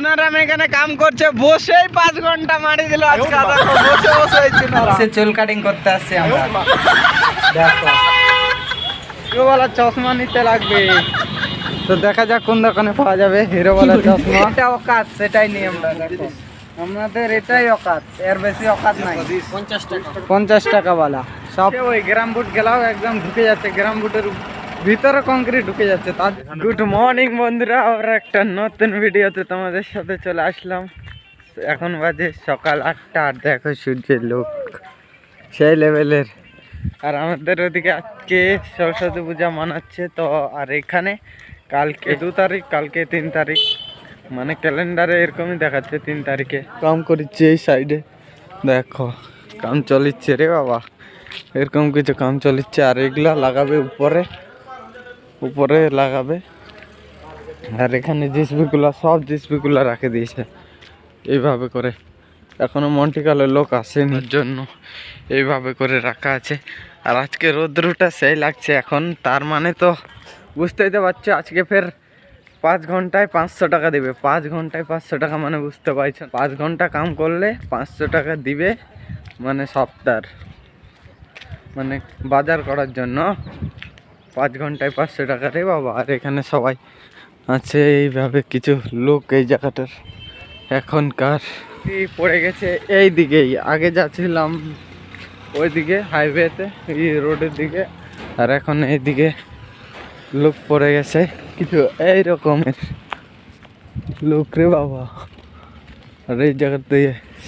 সোনারাম এখানে কাম করছে বসেই 5 ঘন্টা মারি দিল আজকে বসে বসে হচ্ছে চুল কাটিং করতে আসছে আমরা দেখো হিরোওয়ালা চশমা নিতে লাগবে তো দেখা যাক কোন দোকানে পাওয়া যাবে হিরোওয়ালা চশমা এটা অকাত সেটাই নিয়ে আমরা দেখো আমাদের এটাই অকাত এর বেশি অকাত নাই 50 টাকা वाला সব ওই গ্রাম বুট গেলাও একদম ঢুকে যাচ্ছে গ্রাম বুটের ভিতরে কংক্রিট ঢুকে যাচ্ছে। গুড মর্নিং বন্ধুরা, আমরা একটা নতুন ভিডিওতে তোমাদের সাথে চলে আসলাম। এখন বাজে সকাল 8টা আর দেখো সূর্যের লোক সেই লেভেলের। আর আমাদের ওদিকে আজকে সরস্বতী পূজা মানাচ্ছে তো। আর এখানে কালকে 2 তারিখ কালকে 3 তারিখ, মানে ক্যালেন্ডারে এরকমই দেখাচ্ছে 3 তারিখে কাম করছে। এই সাইডে দেখো কাম চলিচ্ছে রে বাবা, এরকম কিছু কাম চলিচ্ছে। আর এগুলা লাগাবে উপরে লাগাবে। আর এখানে জিসিবিগুলা সব জিসিবিগুলা রাখে দিয়েছে এইভাবে করে। এখনো মন্টিকালের লোক আসেনি জন্য এইভাবে করে রাখা আছে। আর আজকে রৌদ্রটা সেই লাগছে এখন, তার মানে তো বুঝতেই তো পারছো আজকে ফের 5 ঘন্টায় 500 টাকা দেবে। 5 ঘন্টায় 500 টাকা মানে বুঝতে পারছো, 5 ঘন্টা কাম করলে 500 টাকা দিবে, মানে সপ্তাহ মানে বাজার করার জন্য 5 ঘন্টায় 500 টাকা রে বাবা। আর এখানে সবাই আছে এইভাবে কিছু লোক এই জায়গাটার এখনকার পড়ে গেছে এই দিকেই। আগে যাচ্ছিলাম ওইদিকে হাইওয়েতে এই রোডের দিকে, আর এখন এইদিকে লোক পড়ে গেছে কিছু এই রকমের লোক রে বাবা। আর এই জায়গাতে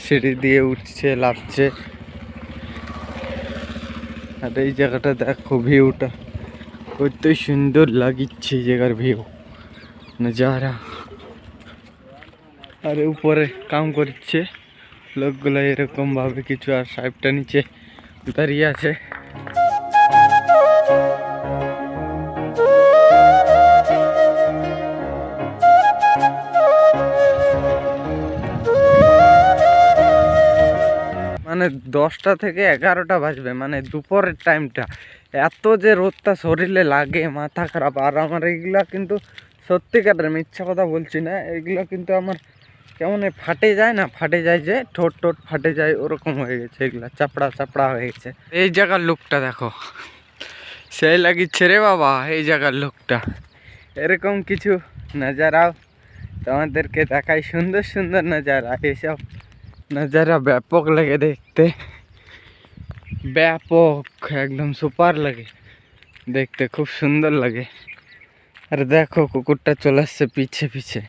সিঁড়ি দিয়ে উঠছে লাফছে। আর এই জায়গাটা দেখো ভিউটা কত সুন্দর লাগিচ্ছে জায়গার ভিউ নজারা। আর উপরে কাম করছে লোকগুলো এরকম ভাবে কিছু। আর সাহেবটা নিচে দাঁড়িয়ে আছে। মানে 10টা থেকে 11টা বাজবে, মানে দুপুরের টাইমটা। এত যে রোদটা শরীরে লাগে মাথা খারাপ। আর আমার এইগুলা কিন্তু সত্যিকারের মিথ্যা কথা বলছি না, এগুলো কিন্তু আমার কেমন ফাটে যায় না, ফাটে যায় যে ঠোঁট ফাটে যায় ওরকম হয়ে গেছে, এগুলা চাপড়া হয়ে গেছে। এই জায়গার লোকটা দেখো সেই লাগিচ্ছে রে বাবা। এই জায়গার লোকটা এরকম কিছু নজারাও তোমাদেরকে দেখাই, সুন্দর সুন্দর নজারা। এইসব নজারা ব্যাপক লাগে দেখতে, ব্যাপক একদম সুপার লাগে দেখতে, খুব সুন্দর লাগে। আর দেখো কুকুরটা চলে আসছে পিছে পিছে।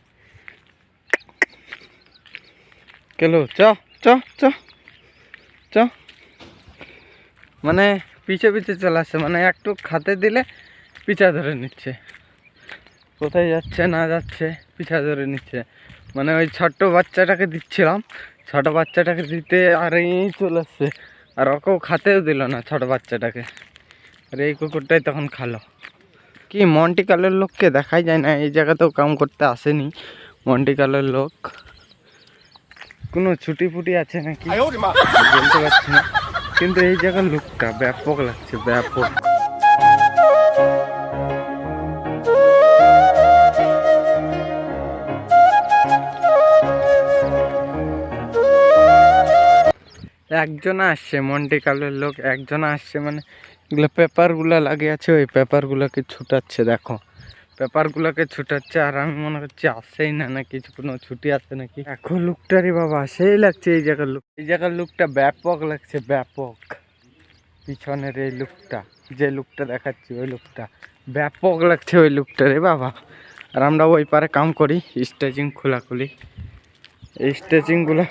কেলো চ চ চ চ, মানে পিছে পিছে চলে আসছে, মানে একটু খাতে দিলে পিছা ধরে নিচ্ছে। কোথায় যাচ্ছে না যাচ্ছে পিছা ধরে নিচ্ছে। মানে ওই ছোট্ট বাচ্চাটাকে দিচ্ছিলাম, ছোট বাচ্চাটাকে দিতে আর এই চলে আসছে। আর ওকেও খাতেও দিল না ছোট বাচ্চাটাকে। আর এই কুকুরটাই তখন খালো। কি মন্টিকালের লোককে দেখাই যায় না, এই জায়গাতেও কাম করতে আসেনি মন্টিকালের লোক। কোনো ছুটি ফুটি আছে নাকি বলতে পারছি না, কিন্তু এই জায়গার লোকটা ব্যাপক লাগছে, ব্যাপক। একজন আসছে মন্টিকালের লোক, একজন আসছে, মানে এগুলো পেপারগুলো লাগিয়ে আছে, ওই পেপারগুলোকে ছুটাচ্ছে। দেখো পেপারগুলোকে ছুটাচ্ছে। আর আমি মনে করছি আসেই না, না কিছু কোনো ছুটি আসে নাকি। এখন লুকটারই বাবা সেই লাগছে এই জায়গার লুক। এই জায়গার লুকটা ব্যাপক লাগছে, ব্যাপক। পিছনের এই লুকটা, যে লুকটা দেখাচ্ছি ওই লুকটা ব্যাপক লাগছে, ওই লুকটা রে বাবা। আর আমরা ওই পারে কাম করি স্টেচিং খোলাখুলি। এই স্টেচিংগুলো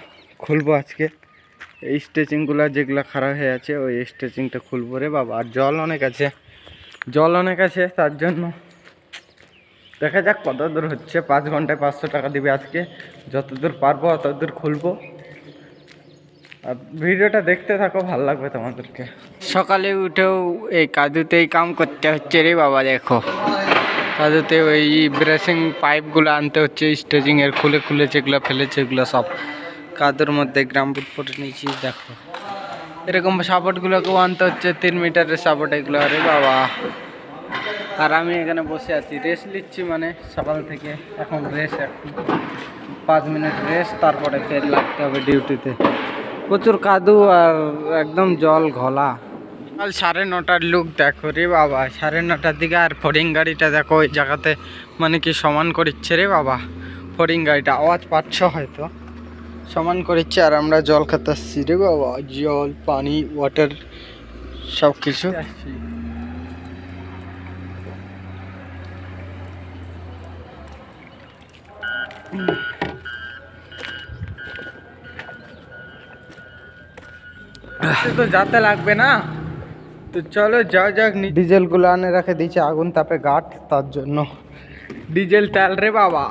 খুলবো আজকে। এই স্টেচিংগুলো যেগুলো খারাপ হয়ে আছে ওই স্টেচিংটা খুলবো রে বাবা। আর জল অনেক আছে, তার জন্য দেখা যাক কত দূর হচ্ছে। 5 ঘন্টায় 500 টাকা দিবে আজকে, যতদূর পারবো ততদূর খুলবো। আর ভিডিওটা দেখতে থাকো, ভালো লাগবে তোমাদেরকে। সকালে উঠেও এই কাদুতেই কাম করতে হচ্ছে রে বাবা। দেখো কাদুতে ওই ব্রেসিং পাইপগুলো আনতে হচ্ছে, স্টেচিংয়ের খুলে যেগুলো ফেলেছে এগুলো সব কাদুর মধ্যে গ্রাম বুট পরে নিয়েছি। দেখো এরকম সাপোর্টগুলোকেও আনতে হচ্ছে, 3 মিটারের সাপোর্ট এগুলো। আরে বাবা আর আমি এখানে বসে আছি, রেস্ট নিচ্ছি, মানে সকাল থেকে এখন রেস্ট, একটু 5 মিনিট রেস্ট, তারপরে ফের লাগতে হবে ডিউটিতে। প্রচুর কাদু আর একদম জল ঘোলা। কাল 9:30টার লুক দেখো রে বাবা, 9:30টার দিকে। আর ফরিং গাড়িটা দেখো ওই জায়গাতে মানে কি সমান করিচ্ছে রে বাবা। ফরিং গাড়িটা আওয়াজ পাচ্ছ হয়তো, সমান করিচ্ছে। আর আমরা জল খেতে আসছি রে বাবা, জল পানি ওয়াটার সব কিছু। তো যাতে লাগবে না, তো চলো যাও যাক। ডিজেল গুলো আনে রাখে দিয়েছে, আগুন তাপে গাঠ, তার জন্য ডিজেল তেল রে বাবা।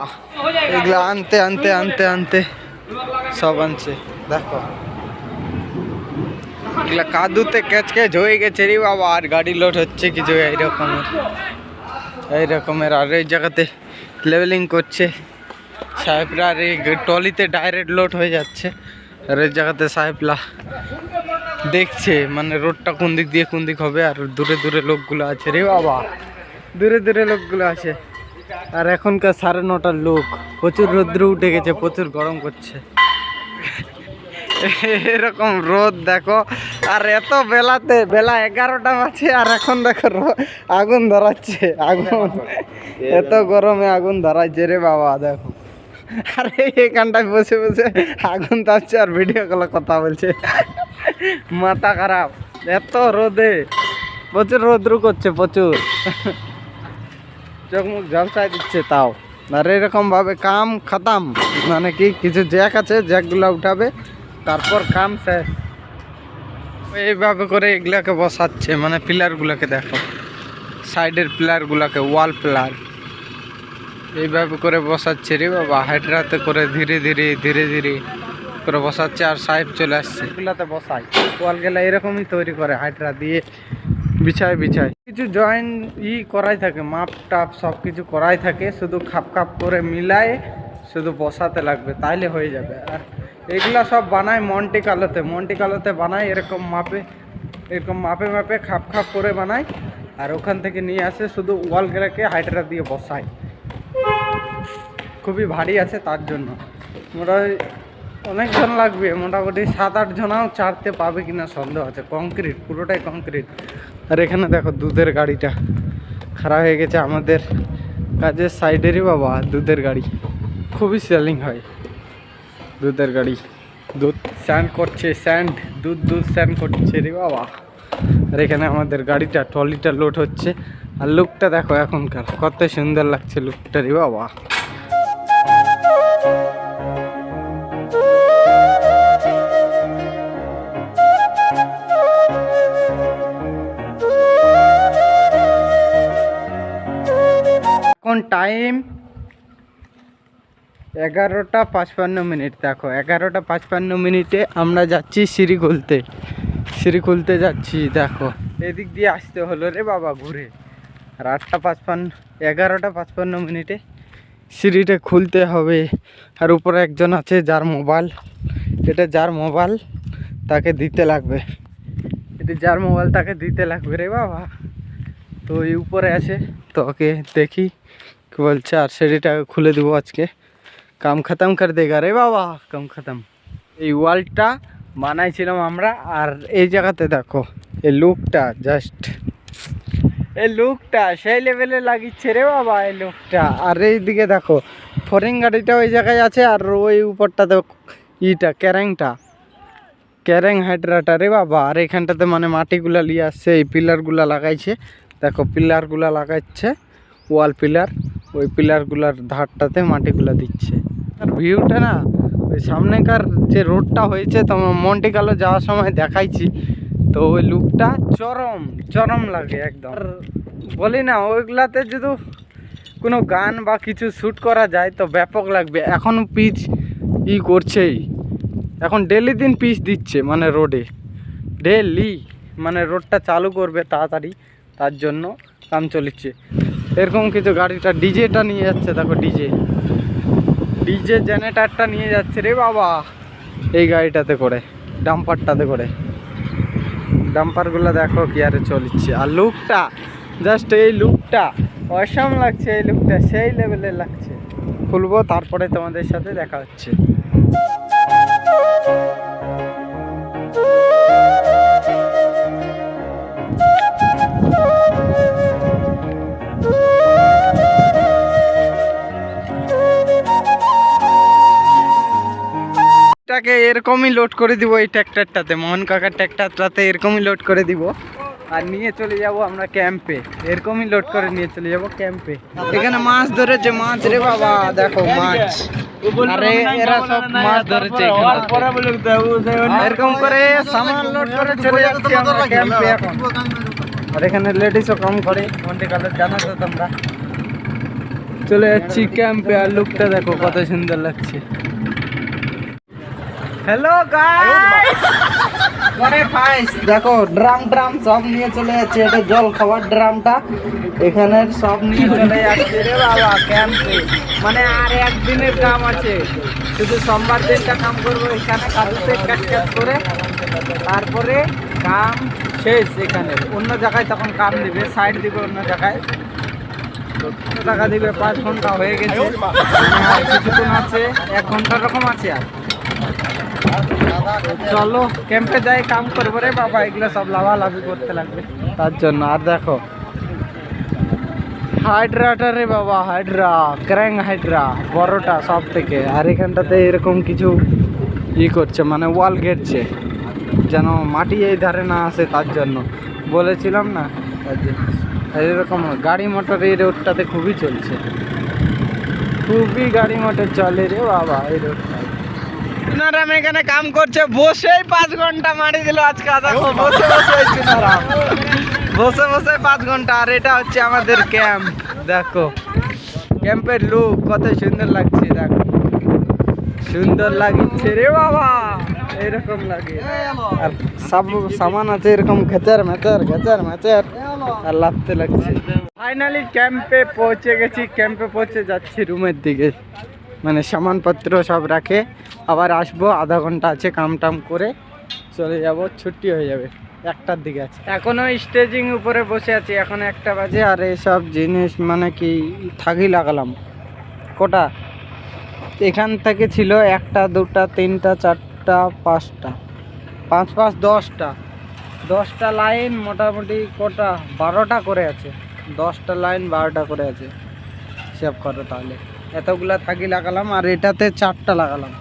এগুলো আনতে আনতে আনতে আনতে সব আনছে দেখো। এগুলা কাদুতে ক্যাচ ক্যাচ হয়ে গেছে রে বাবা। আর গাড়ি লোড হচ্ছে কিছু এইরকমের। আর এই জায়গাতে লেভেলিং করছে সাহেবরা। আর এই টলিতে ডাইরেক্ট লোড হয়ে যাচ্ছে। আর এই জায়গাতে সাহেবরা দেখছে মানে রোডটা কোন দিক দিয়ে কোন দিক হবে। আর দূরে দূরে লোকগুলো আছে রে বাবা, দূরে দূরে লোকগুলো আছে। আর এখনকার 9:30টার লোক, প্রচুর রোদ্র উঠে গেছে, প্রচুর গরম করছে। এরকম রোদ দেখো। আর এত বেলাতে, বেলা 11টা বাজে, আর এখন দেখো আগুন ধরাচ্ছে। আগুন এত গরমে আগুন ধরাচ্ছে রে বাবা দেখো। আরে এখানটায় বসে বসে আগুন তাচ্ছে আর ভিডিও কলে কথা বলছে। মাথা খারাপ, এত রোদে প্রচুর রোদ্র করছে, প্রচুর চোখ মুখ ঝলসায় দিচ্ছে তাও। আর এরকম ভাবে কাম খতম, মানে কি কিছু জ্যাক আছে, জ্যাকগুলো উঠাবে, তারপর কাম শেষ। এইভাবে করে এগুলাকে বসাচ্ছে, মানে পিলারগুলোকে দেখো, সাইডের পিলারগুলোকে, ওয়াল পিলার এইভাবে করে বসাচ্ছে রে বাবা। হাইড্রাতে করে ধীরে ধীরে ধীরে ধীরে করে বসাচ্ছে। আর সাহেব চলে আসছে, এগুলাতে বসায় ওয়াল গেলা এরকমই তৈরি করে, হাইড্রা দিয়ে বিছায় বিছায় কিছু জয়েন্ট করাই থাকে, মাপ টাপ সব কিছু করাই থাকে, শুধু খাপ খাপ করে মিলায় শুধু বসাতে লাগবে, তাইলে হয়ে যাবে। আর এগুলা সব বানায় মন্টি কালোতে বানায় এরকম মাপে, এরকম মাপে মাপে খাপ খাপ করে বানায়। আর ওখান থেকে নিয়ে আসে, শুধু ওয়ালগুলোকে হাইড্রা দিয়ে বসায়। খুবই ভারী আছে, তার জন্য মোটামুটি অনেকজন লাগবে, মোটামুটি 7-8 জনাও চারতে পাবে কিনা সন্দেহ আছে। কংক্রিট, পুরোটাই কংক্রিট। আর এখানে দেখো দুধের গাড়িটা খারাপ হয়ে গেছে আমাদের কাজের সাইডেরই বাবা। দুধের গাড়ি খুবই সেলিং হয়, দুধের গাড়ি দুধ স্যান্ড করছে, দুধ স্যান্ড করছে রে বাবা। আর এখানে আমাদের গাড়িটা ট্রলিটা লোড হচ্ছে। আর লুকটা দেখো এখনকার, কত সুন্দর লাগছে লুকটা রে বাবা। এখন টাইম 11:55 দেখো। 11:55 আমরা যাচ্ছি সিঁড়ি খুলতে যাচ্ছি দেখো। এদিক দিয়ে আসতে হলো রে বাবা ঘুরে। আর 11:55 সিঁড়িটা খুলতে হবে। আর উপরে একজন আছে যার মোবাইল, এটা যার মোবাইল তাকে দিতে লাগবে, এটা যার মোবাইল তাকে দিতে লাগবে রে বাবা। তো এই উপরে আছে, তো ওকে দেখি কি বলছে। আর সিঁড়িটাকে খুলে দেবো আজকে, কাম খতম করে দেগা রে বাবা, কাম খতম। এই ওয়ালটা বানাইছিলাম আমরা। আর এই জায়গাতে দেখো এই লুকটা, জাস্ট এই লুকটা সেই লেভেলে লাগিচ্ছে রে বাবা এই লুকটা। আর এইদিকে দেখো ফরিং গাড়িটা ওই জায়গায় আছে। আর ওই উপরটাতে ক্যারেং হাইড্রাটা রে বাবা। আর এখানটাতে মানে মাটিগুলা নিয়ে আসছে, এই পিলারগুলা লাগাইছে দেখো, পিলারগুলা লাগাচ্ছে ওয়াল পিলার, ওই পিলারগুলার ধারটাতে মাটিগুলা দিচ্ছে। আর ভিউটা না, ওই সামনেকার যে রোডটা হয়েছে তোমার মন্টি কালো যাওয়ার সময় দেখাইছি, তো ওই লুকটা চরম লাগে একদম। আর বলি না, ওইগুলাতে যদি কোনো গান বা কিছু শ্যুট করা যায় তো ব্যাপক লাগবে। এখনও পিচ করছেই, এখন ডেলি দিন পিচ দিচ্ছে, মানে রোডে ডেলি, মানে রোডটা চালু করবে তাড়াতাড়ি, তার জন্য কাম চলিচ্ছে। এরকম কিছু গাড়িটা ডিজেটা নিয়ে যাচ্ছে দেখো, ডিজে জেনারেটারটা নিয়ে যাচ্ছে রে বাবা এই গাড়িটাতে করে, ডাম্পারটাতে করে। ডাম্পারগুলো দেখো কি আরে চলিচ্ছে। আর জাস্ট এই লুকটা অসাম লাগছে, এই লুকটা সেই লেভেলের লাগছে। খুলবো তারপরে তোমাদের সাথে দেখা হচ্ছে। এটাকে এরকমই লোড করে দিব, এই ট্র্যাক্টরটাতে, মোহন কাকার ট্র্যাক্টরটাতে এরকমই লোড করে দিব আর নিয়ে চলে যাব আমরা ক্যাম্পে। এরকমই লোড করে নিয়ে চলে যাব ক্যাম্পে। এখানে মাছ ধরেছে, মাছ রে বাবা, দেখো মাছ। আরে এরা সব মাছ ধরেছে এরকম করে সামান লোড করে চলে যাচ্ছি আমরা ক্যাম্পে এখন। আর এখানে লেডিসও কম করে, মন্ডি কালের জানো তো তোমরা। চলে যাচ্ছি ক্যাম্পে আর লুকটা দেখো কত সুন্দর লাগছে। হ্যালো গাইস, আরে ফাইস দেখো ড্রাম সব নিয়ে চলে যাচ্ছে। এটা জল খাওয়ার ড্রামটা এখানে সব নিয়ে চলে যাচ্ছে রে বাবা ক্যাম্পে। মানে আর একদিনের কাম আছে, শুধু সোমবার দিনটা কাম করবো এখানে কাজুতে কাজ করে, তারপরে কাম শেষ। এখানে অন্য জায়গায় তখন কাম দিবে, সাইড দিবে অন্য জায়গায়, টাকা দিবে। 5 ঘন্টা হয়ে গেছে, আর কিছুক্ষণ আছে, 1 ঘন্টা রকম আছে। আর চলো ক্যাম্পে যাই, কাম করবো রে বাবা। এগুলো সব লাভালাভি করতে লাগবে তার জন্য। আর দেখো হাইড্রাটা রে বাবা, হাইড্রা ক্র্যাং হাইড্রা বড়টা সব থেকে। আর এখানটাতে এরকম কিছু করছে, মানে ওয়াল ঘেরছে যেন মাটি এই ধারে না আসে, তার জন্য বলেছিলাম না। এরকম গাড়ি মোটর এই রোডটাতে খুবই চলছে, খুবই গাড়ি মোটর চলে রে বাবা এই রোডটা। নারাম এখানে কাম করছে, বসেই 5 ঘন্টা মারি দিল আজকে। দেখো বসে বসে 5 ঘন্টা। আর এটা হচ্ছে আমাদের ক্যাম্প, দেখো ক্যাম্পের লুক কত সুন্দর লাগছে। দেখো সুন্দর লাগছে রে বাবা, এরকম লাগে। আর সব সামান আছে এরকম ঘেচার মেচার আর লাগতে লাগছে। ফাইনালি ক্যাম্পে পৌঁছে গেছি, ক্যাম্পে পৌঁছে যাচ্ছি রুমের দিকে। মানে সামানপত্র সব রাখে, আবার আসবো, আধা ঘন্টা আছে, কাম টাম করে চলে যাব, ছুটি হয়ে যাবে। 1টার দিকে আছে, এখনো স্টেজিং উপরে বসে আছি, এখন 1টা বাজে। আর এইসব জিনিস মানে কি থাকি লাগালাম কোটা, এখান থেকে ছিল 1টা 2টা 3টা 4টা 5টা 5 5 10টা লাইন, মোটামুটি কোটা 12টা করে আছে। 10টা লাইন 12টা করে আছে, হিসাব করো তাহলে। এতগুলা থাকি লাগালাম, আর এটাতে 4টা লাগালাম,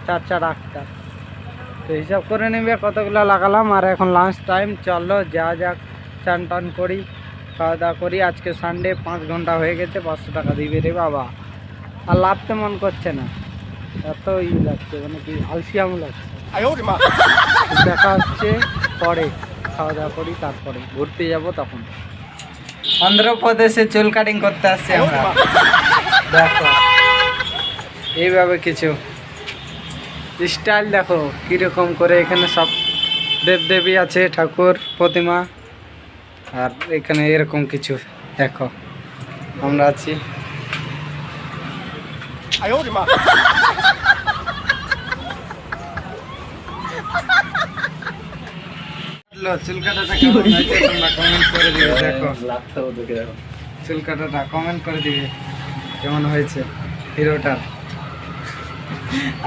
4 4 8টা। তো হিসাব করে নেবে কতগুলা লাগালাম। আর এখন লাঞ্চ টাইম, চলো যা যাক, চান টান করি, খাওয়া দাওয়া করি। আজকে সানডে, 5 ঘন্টা হয়ে গেছে, 500 টাকা দিবে রে বাবা। আর লাভতে মন করছে না, এত লাগছে, মানে কি আলসিয়াম লাগছে। দেখা হচ্ছে পরে, খাওয়া দাওয়া করি, তারপরে ঘুরতে যাব। তখন অন্ধ্রপ্রদেশে চুল কাটিং করতে আসছি আমরা। দেখো এইভাবে কিছু স্টাইল, দেখো কীরকম করে। এখানে সব দেবদেবী আছে, ঠাকুর প্রতিমা। আর এখানে এরকম কিছু দেখো, আমরা আছি। চুল কাটাটা কেমন হয়েছে তোমরা কমেন্ট করে দিবে। দেখো চুল কাটাটা কমেন্ট করে দিবে কেমন হয়েছে হিরোটার।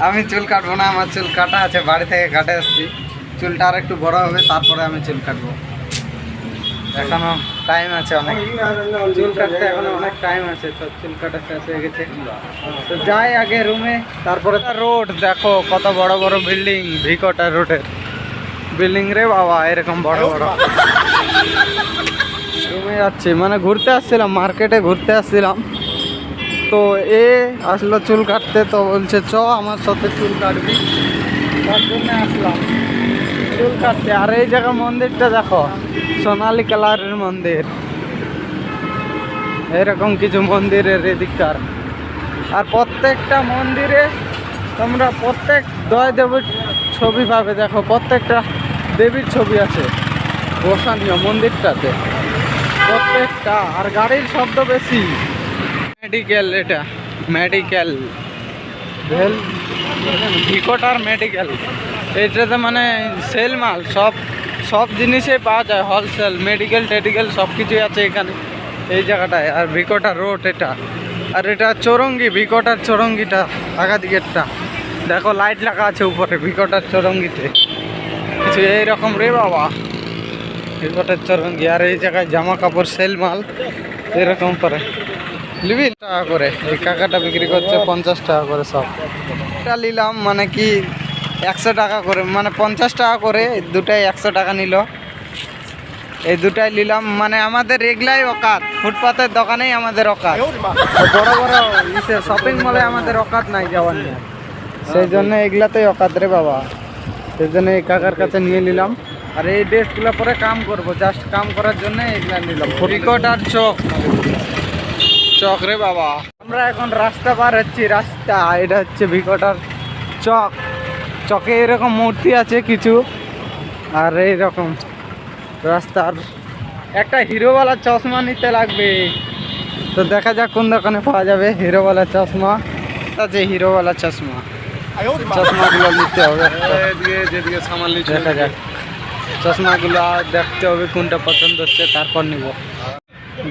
আমি চুল কাটবো না, আমার চুল কাটা আছে, বাড়ি থেকে কাটে আসছি। চুলটা আর একটু বড় হবে, তারপরে আমি চুল কাটবো। এখনো টাইম আছে অনেক, চুল কাটতে এখনো অনেক টাইম আছে। তো চুল কাটা শেষ হয়ে গেছে, তো যাই আগে রুমে। তারপরে রোড দেখো কত বড় বড় বিল্ডিং, ভিকটা রোডের বিল্ডিং রে বাবা, এরকম বড় বড়। রুমে যাচ্ছি, মানে ঘুরতে আসছিলাম, মার্কেটে ঘুরতে আসছিলাম। তো এ আসলো চুল কাটতে, তো বলছে চ আমার সাথে চুল কাটবি, তার জন্য আসলাম চুল কাটতে। আর এই জায়গা মন্দিরটা দেখো, সোনালী কালারের মন্দির, এরকম কিছু মন্দিরের এদিককার। আর প্রত্যেকটা মন্দিরে তোমরা প্রত্যেক দয় দেবীর ছবি পাবে। দেখো প্রত্যেকটা দেবীর ছবি আছে বসানীয় মন্দিরটাতে, প্রত্যেকটা। আর গাড়ির শব্দ বেশি। মেডিকেল, এটা মেডিকেল ভিকোটার মেডিকেল। এটাতে মানে সেল মাল, সব জিনিসই পাওয়া যায়, হোলসেল, মেডিকেল টেডিকেল সব কিছুই আছে এখানে এই জায়গাটায়। আর ভিকোটা রোড এটা, আর এটা চৌরঙ্গি, ভিকোটার চৌরঙ্গিটা আগা দিকেরটা দেখো, লাইট লাগা আছে উপরে ভিকোটার চৌরঙ্গিতে কিছু এইরকম রে বাবা, ভিকোটার চৌরঙ্গি। আর এই জায়গায় জামা কাপড় সেল মাল এরকম করে লিবি টাকা করে, এই কাকাটা বিক্রি করছে 50 টাকা করে সব। এটা নিলাম মানে কি 100 টাকা করে, মানে 50 টাকা করে, দুটাই 100 টাকা নিল। এই দুটাই নিলাম, মানে আমাদের এগুলাই অকাত, ফুটপাতের দোকানেই আমাদের অকাত, বড় বড় শপিং মলে আমাদের অকাত নাই যাওয়ার নিয়ে, সেই জন্য এগুলাতেই অকাত রে বাবা। সেই জন্য এই কাকার কাছে নিয়ে নিলাম। আর এই ড্রেসগুলো পরে কাম করব, জাস্ট কাম করার জন্য এগুলা নিলাম। ফরিকট আর চক চক রে বাবা। আমরা এখন রাস্তা পার হচ্ছি, রাস্তা এটা হচ্ছে ভিকোটার চক। চকে এরকম মূর্তি আছে কিছু, আর এইরকম রাস্তার একটা হিরোওয়ালা চশমা নিতে লাগবে, তো দেখা যাক কোন দোকানে পাওয়া যাবে হিরোওয়ালা চশমা। আছে হিরোওয়ালা চশমা, চশমাগুলো নিতে হবে। দেখা যাক চশমাগুলো দেখতে হবে কোনটা পছন্দ হচ্ছে, তারপর নিব।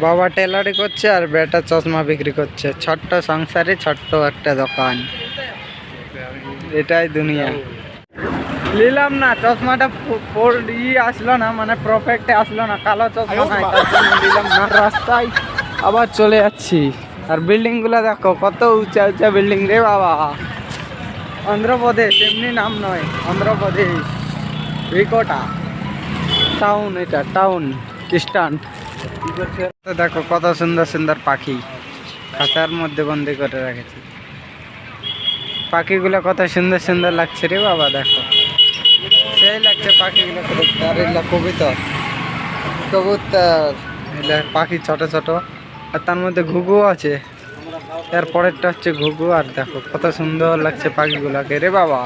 বাবা টেলারি করছে আর বেটা চশমা বিক্রি করছে, ছোট্ট সংসারে ছোট্ট একটা দোকান, এটাই দুনিয়া। নিলাম না চশমাটা, আসলো না, মানে পারফেক্টে আসলো না, কালো চশমা নাই, তার জন্য নিলাম না। রাস্তায় আবার চলে যাচ্ছি। আর বিল্ডিং গুলা দেখো কত উঁচা উঁচা বিল্ডিং রে বাবা। অন্ধ্রপ্রদেশ, এমনি নাম নয়, অন্ধ্রপ্রদেশ ভিকোটা টাউন, এটা টাউন স্ট্যান্ড। দেখো কত সুন্দর সুন্দর পাখি খাঁচার মধ্যে বন্দি করে রেখেছে, পাখিগুলো কত সুন্দর সুন্দর লাগছে রে বাবা। দেখো সেই লাগছে পাখিগুলো দেখতে। আর এগুলো কবুতর, কবুতর এগুলো পাখি ছোট ছোট, আর তার মধ্যে ঘুঘু আছে, এর পরেরটা হচ্ছে ঘুঘু। আর দেখো কত সুন্দর লাগছে পাখিগুলাকে রে বাবা।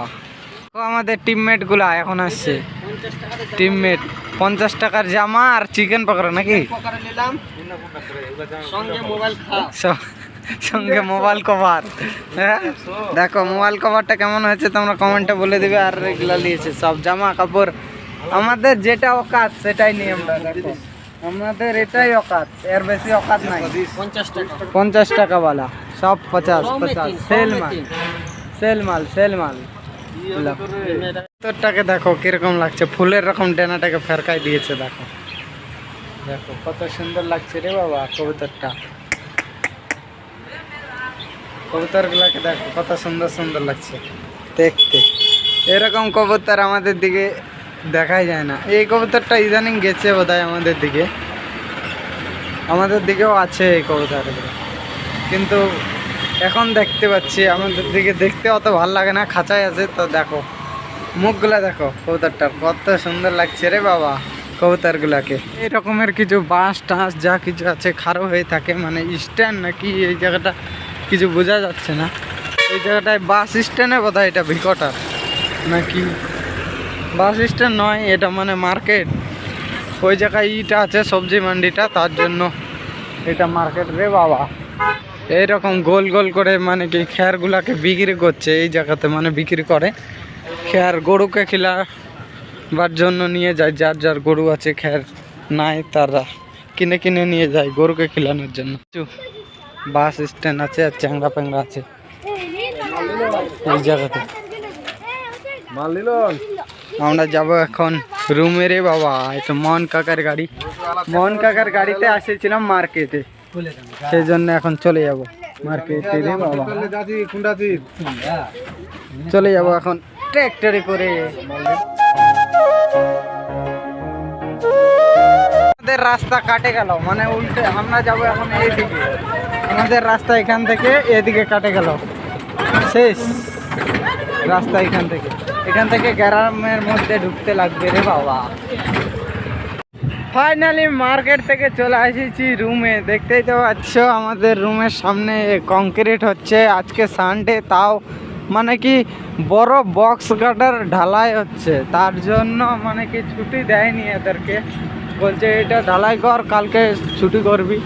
আমাদের টিমমেট গুলা এখন আসছে, টিমমেট 50 টাকার জামা আর চিকেন পকোড়া নাকি, সঙ্গে মোবাইল কভার। হ্যাঁ দেখো মোবাইল কভারটা কেমন হয়েছে তোমরা কমেন্টে বলে দিবে। আর এগুলা নিয়েছে সব জামা কাপড়, আমাদের যেটা অকাত সেটাই নিয়ে আমরা। দেখো আমাদের এটাই অকাত, এর বেশি অকাত নাই। 50 টাকা वाला সব 50 সেল মাল, সেল মাল, সেল মাল। কবুতরটাকে দেখো কিরকম লাগছে, ফুলের রকম ডেনাটাকে ফেরকাই দিয়েছে। দেখো দেখো কত সুন্দর লাগছে রে বাবা কবুতরটা। কবুতরগুলোকে দেখো কত সুন্দর সুন্দর লাগছে দেখতে। এরকম কবুতর আমাদের দিকে দেখাই যায় না। এই কবুতরটা ইদানিং গেছে বোধহয় আমাদের দিকে, আমাদের দিকেও আছে এই কবুতরগুলো, কিন্তু এখন দেখতে পাচ্ছি আমাদের দিকে। দেখতে অত ভালো লাগে না, খাঁচায় আছে তো। দেখো মুখগুলা দেখো কবুতরটার কত সুন্দর লাগছে রে বাবা কবুতরগুলাকে। এই রকমের কিছু বাঁশ টাঁস যা কিছু আছে খাড়ো হয়ে থাকে, মানে স্ট্যান্ড নাকি এই জায়গাটা কিছু বোঝা যাচ্ছে না। এই জায়গাটায় বাস স্ট্যান্ডে বোধহয় এটা ভিকোটার নাকি, বাস স্ট্যান্ড নয় এটা, মানে মার্কেট। ওই জায়গায় ইটা আছে সবজি মান্ডিটা, তার জন্য এটা মার্কেট রে বাবা। এইরকম গোল গোল করে মানে কি খেয়ারগুলাকে বিক্রি করছে এই জায়গাতে, মানে বিক্রি করে খেয়ার, গরুকে খিলাবার জন্য নিয়ে যায়। যার যার গরু আছে খেয়ার নাই তারা কিনে কিনে নিয়ে যায় গরুকে খিলানোর জন্য। বাস স্ট্যান্ড আছে আর চ্যাংড়া প্যাংড়া আছে এই জায়গাতে। আমরা যাব এখন রুমে রে বাবা। এটা মোহন কাকার গাড়ি, মোহন কাকার গাড়িতে এসেছিলাম মার্কেটে, সেই জন্য এখন চলে যাব মার্কেটে রে বাবা। চলে যাব এখন ট্র্যাক্টরে করে। আমাদের রাস্তা কাটে গেল, মানে উল্টে আমরা যাব এখন এইদিকে। আমাদের রাস্তা এখান থেকে এদিকে কাটে গেল, শেষ রাস্তা এখান থেকে। এখান থেকে গ্রামের মধ্যে ঢুকতে লাগবে রে বাবা। ফাইনালি মার্কেট থেকে চলে এসেছি রুমে। দেখতেই তো পাচ্ছ আমাদের রুমের সামনে কংক্রিট হচ্ছে। আজকে সানডে, তাও মানে কি বড় বক্স গাটার ঢালাই হচ্ছে, তার জন্য মানে কি ছুটি দেয়নি এদেরকে। বলছে এটা ঢালাই কর, কালকে ছুটি করবি।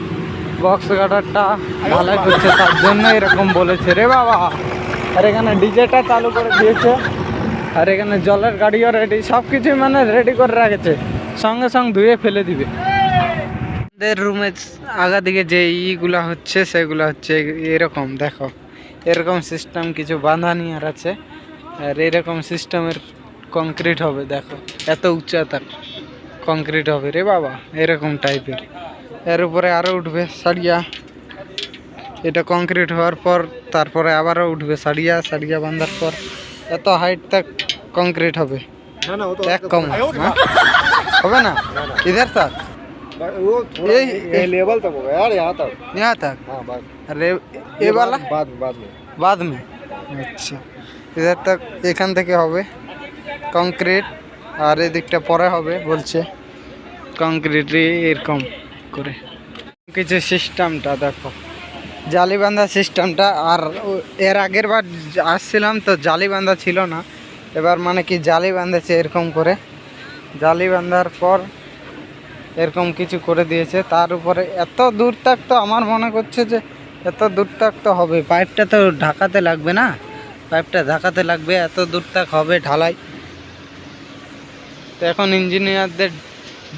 বক্স গাটারটা ঢালাই করছে, তার জন্য এরকম বলেছে রে বাবা। আর এখানে ডিজেটা চালু করে দিয়েছে, আর এখানে জলের গাড়িও রেডি, সব কিছুই মানে রেডি করে রেখেছে। সঙ্গে সঙ্গে ধুয়ে ফেলে দিবে। আমাদের রুমে আগা দিকে যে ইগুলা হচ্ছে সেগুলো হচ্ছে এরকম, দেখো এরকম সিস্টেম কিছু বাঁধানি আর আছে, আর এরকম সিস্টেমের কংক্রিট হবে। দেখো এত উচ্চতা কংক্রিট হবে রে বাবা, এরকম টাইপের। এর উপরে আরও উঠবে সারিয়া, এটা কংক্রিট হওয়ার পর তারপরে আবারও উঠবে সারিয়া, সারিয়া বাঁধার পর এত হাইট তক কংক্রিট হবে। এক কম হবে না इधर तक, ये लेवल तक होगा यार, यहाँ तक अरे ये वाला बाद में আচ্ছা इधर तक এখান থেকে হবে কংক্রিট, আর এদিকটা পরে হবে বলছে কংক্রিট এরকম করে কিছু সিস্টেমটা। দেখো জালি বাঁধা সিস্টেমটা, আর এর আগের বার আসছিলাম তো জালি বাঁধা ছিল না, এবার মানে কি জালি বাঁধেছে এরকম করে। জালি বাঁধার পর এরকম কিছু করে দিয়েছে, তার উপরে এত দূর তক তো আমার মনে করছে যে এত দূর তক তো হবে, পাইপটা তো ঢাকাতে লাগবে না, পাইপটা ঢাকাতে লাগবে, এত দূর তক হবে ঢালাই। তো এখন ইঞ্জিনিয়ারদের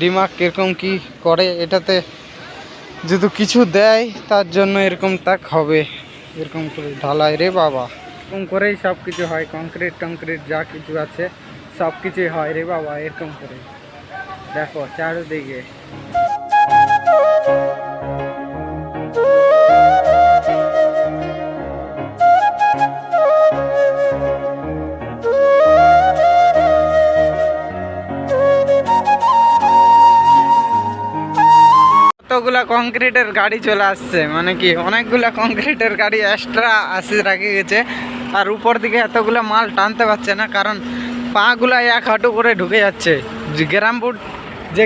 দিমাগ কীরকম কি করে, এটাতে যদি কিছু দেয় তার জন্য এরকম তাক হবে, এরকম করে ঢালাই রে বাবা। এরকম করেই সব কিছু হয়, কংক্রিট টংক্রিট যা কিছু আছে সব কিছুই হয় রে বাবা এরকম করে। দেখো চারিদিকে কতগুলা কংক্রিটের গাড়ি চলে আসছে, মানে কি অনেকগুলা কংক্রিটের গাড়ি এক্সট্রা আসে রাখে গেছে, আর উপর দিকে এতগুলো মাল টানতে পারছে না, কারণ পাগুলা এক হাঁটু করে ঢুকে যাচ্ছে। যে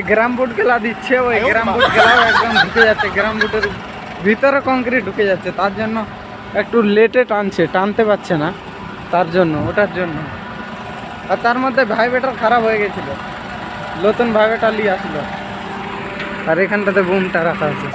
গ্রাম বুট গেলা দিচ্ছে ওই গ্রাম বুট গেলাও একদম ঢুকে যাচ্ছে, গ্রাম বুটের ভিতরে কংক্রিট ঢুকে যাচ্ছে, তার জন্য একটু লেটে টানতে পারছে না, তার জন্য ওটার জন্য। আর তার মধ্যে ভাইব্রেটার খারাপ হয়ে গেছিলো, নতুন ভাইব্রেটার নিয়ে আসলো, আর এখানটাতে বুমটা রাখা আছে।